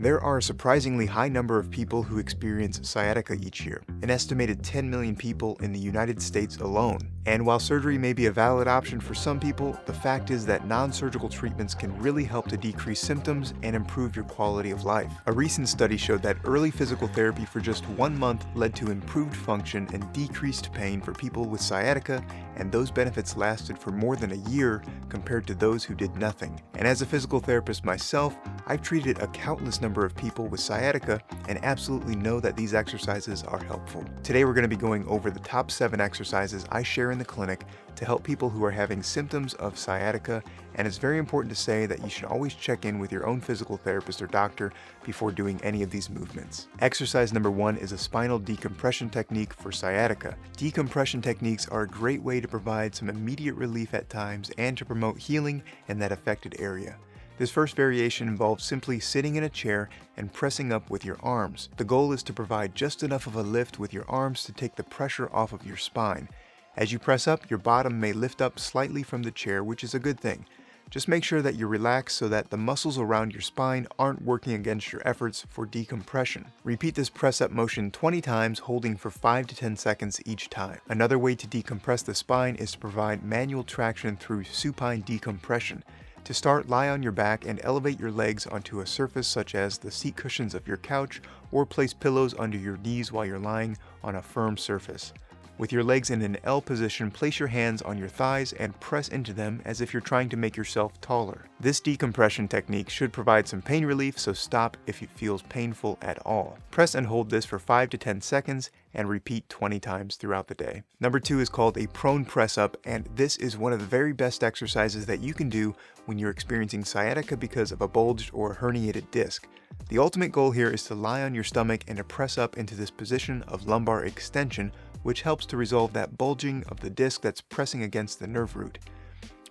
There are a surprisingly high number of people who experience sciatica each year, an estimated 10 million people in the United States alone. And while surgery may be a valid option for some people, the fact is that non-surgical treatments can really help to decrease symptoms and improve your quality of life. A recent study showed that early physical therapy for just 1 month led to improved function and decreased pain for people with sciatica, and those benefits lasted for more than a year compared to those who did nothing. And as a physical therapist myself, I've treated a countless number of people with sciatica and absolutely know that these exercises are helpful. Today we're going to be going over the top 7 exercises I share in the clinic to help people who are having symptoms of sciatica, and it's very important to say that you should always check in with your own physical therapist or doctor before doing any of these movements. Exercise number 1 is a spinal decompression technique for sciatica. Decompression techniques are a great way to provide some immediate relief at times and to promote healing in that affected area. This first variation involves simply sitting in a chair and pressing up with your arms. The goal is to provide just enough of a lift with your arms to take the pressure off of your spine. As you press up, your bottom may lift up slightly from the chair, which is a good thing. Just make sure that you're relaxed so that the muscles around your spine aren't working against your efforts for decompression. Repeat this press-up motion 20 times, holding for 5 to 10 seconds each time. Another way to decompress the spine is to provide manual traction through supine decompression. To start, lie on your back and elevate your legs onto a surface such as the seat cushions of your couch, or place pillows under your knees while you're lying on a firm surface. With your legs in an L position, place your hands on your thighs and press into them as if you're trying to make yourself taller. This decompression technique should provide some pain relief, so stop if it feels painful at all. Press and hold this for 5 to 10 seconds and repeat 20 times throughout the day. Number 2 is called a prone press up, and this is one of the very best exercises that you can do when you're experiencing sciatica because of a bulged or herniated disc. The ultimate goal here is to lie on your stomach and to press up into this position of lumbar extension, which helps to resolve that bulging of the disc that's pressing against the nerve root.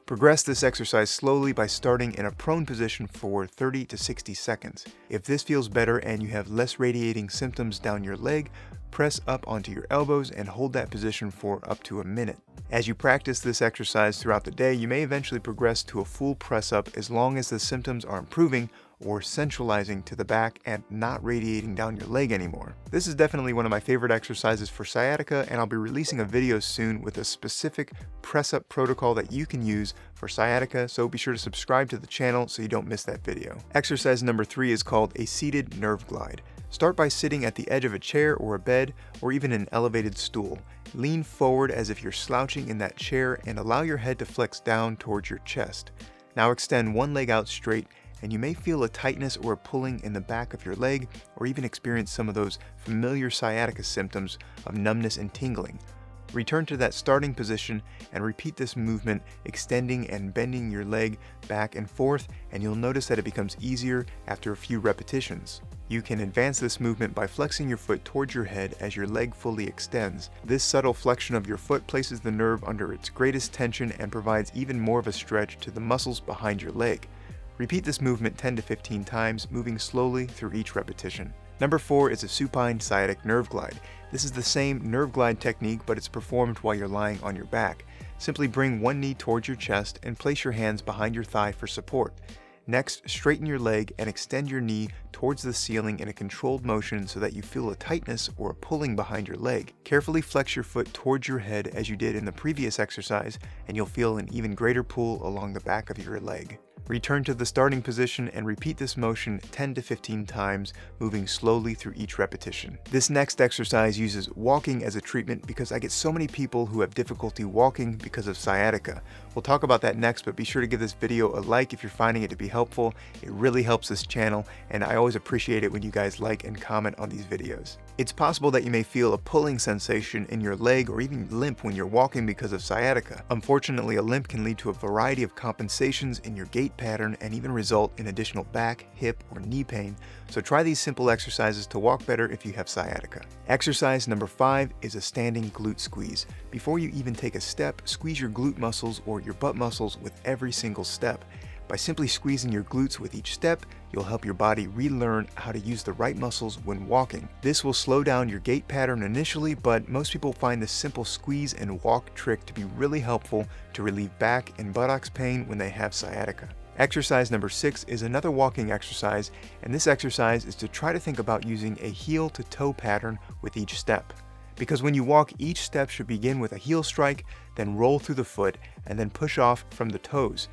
Progress this exercise slowly by starting in a prone position for 30 to 60 seconds. If this feels better and you have less radiating symptoms down your leg, press up onto your elbows and hold that position for up to a minute. As you practice this exercise throughout the day, you may eventually progress to a full press up as long as the symptoms are improving or centralizing to the back and not radiating down your leg anymore. This is definitely one of my favorite exercises for sciatica, and I'll be releasing a video soon with a specific press-up protocol that you can use for sciatica, so be sure to subscribe to the channel so you don't miss that video. Exercise number 3 is called a seated nerve glide. Start by sitting at the edge of a chair or a bed or even an elevated stool. Lean forward as if you're slouching in that chair and allow your head to flex down towards your chest. Now extend one leg out straight, and you may feel a tightness or a pulling in the back of your leg, or even experience some of those familiar sciatica symptoms of numbness and tingling. Return to that starting position and repeat this movement, extending and bending your leg back and forth, and you'll notice that it becomes easier after a few repetitions. You can advance this movement by flexing your foot towards your head as your leg fully extends. This subtle flexion of your foot places the nerve under its greatest tension and provides even more of a stretch to the muscles behind your leg. Repeat this movement 10 to 15 times, moving slowly through each repetition. Number 4 is a supine sciatic nerve glide. This is the same nerve glide technique, but it's performed while you're lying on your back. Simply bring one knee towards your chest and place your hands behind your thigh for support. Next, straighten your leg and extend your knee towards the ceiling in a controlled motion so that you feel a tightness or a pulling behind your leg. Carefully flex your foot towards your head as you did in the previous exercise, and you'll feel an even greater pull along the back of your leg. Return to the starting position and repeat this motion 10 to 15 times, moving slowly through each repetition. This next exercise uses walking as a treatment because I get so many people who have difficulty walking because of sciatica. We'll talk about that next, but be sure to give this video a like if you're finding it to be helpful. It really helps this channel, and I always appreciate it when you guys like and comment on these videos. It's possible that you may feel a pulling sensation in your leg or even limp when you're walking because of sciatica. Unfortunately, a limp can lead to a variety of compensations in your gait pattern and even result in additional back, hip, or knee pain, so try these simple exercises to walk better if you have sciatica. Exercise number 5 is a standing glute squeeze. Before you even take a step, squeeze your glute muscles or your butt muscles with every single step. By simply squeezing your glutes with each step, you'll help your body relearn how to use the right muscles when walking. This will slow down your gait pattern initially, but most people find this simple squeeze and walk trick to be really helpful to relieve back and buttocks pain when they have sciatica. Exercise number 6 is another walking exercise, and this exercise is to try to think about using a heel to toe pattern with each step. Because when you walk, each step should begin with a heel strike, then roll through the foot, and then push off from the toes.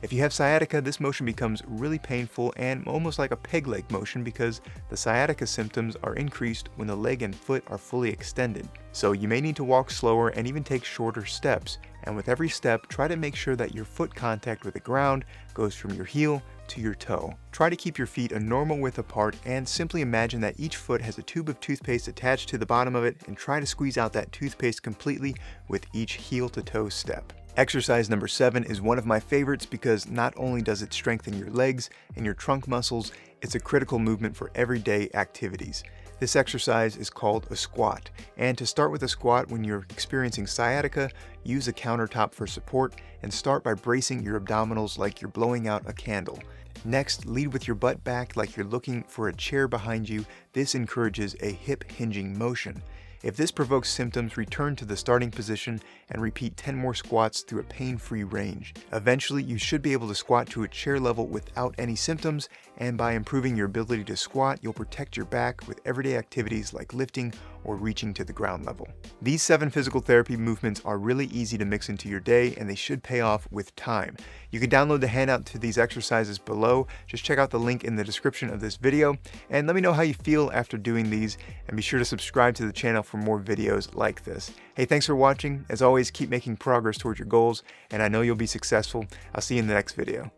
If you have sciatica, this motion becomes really painful and almost like a peg leg motion because the sciatica symptoms are increased when the leg and foot are fully extended. So you may need to walk slower and even take shorter steps. And with every step, try to make sure that your foot contact with the ground goes from your heel to your toe. Try to keep your feet a normal width apart and simply imagine that each foot has a tube of toothpaste attached to the bottom of it, and try to squeeze out that toothpaste completely with each heel to toe step. Exercise number 7 is one of my favorites because not only does it strengthen your legs and your trunk muscles, it's a critical movement for everyday activities. This exercise is called a squat, and to start with a squat when you're experiencing sciatica, use a countertop for support and start by bracing your abdominals like you're blowing out a candle. Next, lead with your butt back like you're looking for a chair behind you. This encourages a hip hinging motion. If this provokes symptoms, return to the starting position and repeat 10 more squats through a pain-free range. Eventually, you should be able to squat to a chair level without any symptoms, and by improving your ability to squat, you'll protect your back with everyday activities like lifting or reaching to the ground level. These 7 physical therapy movements are really easy to mix into your day, and they should pay off with time. You can download the handout to these exercises below. Just check out the link in the description of this video, and let me know how you feel after doing these, and be sure to subscribe to the channel for more videos like this. Hey, thanks for watching. As always, keep making progress towards your goals, and I know you'll be successful. I'll see you in the next video.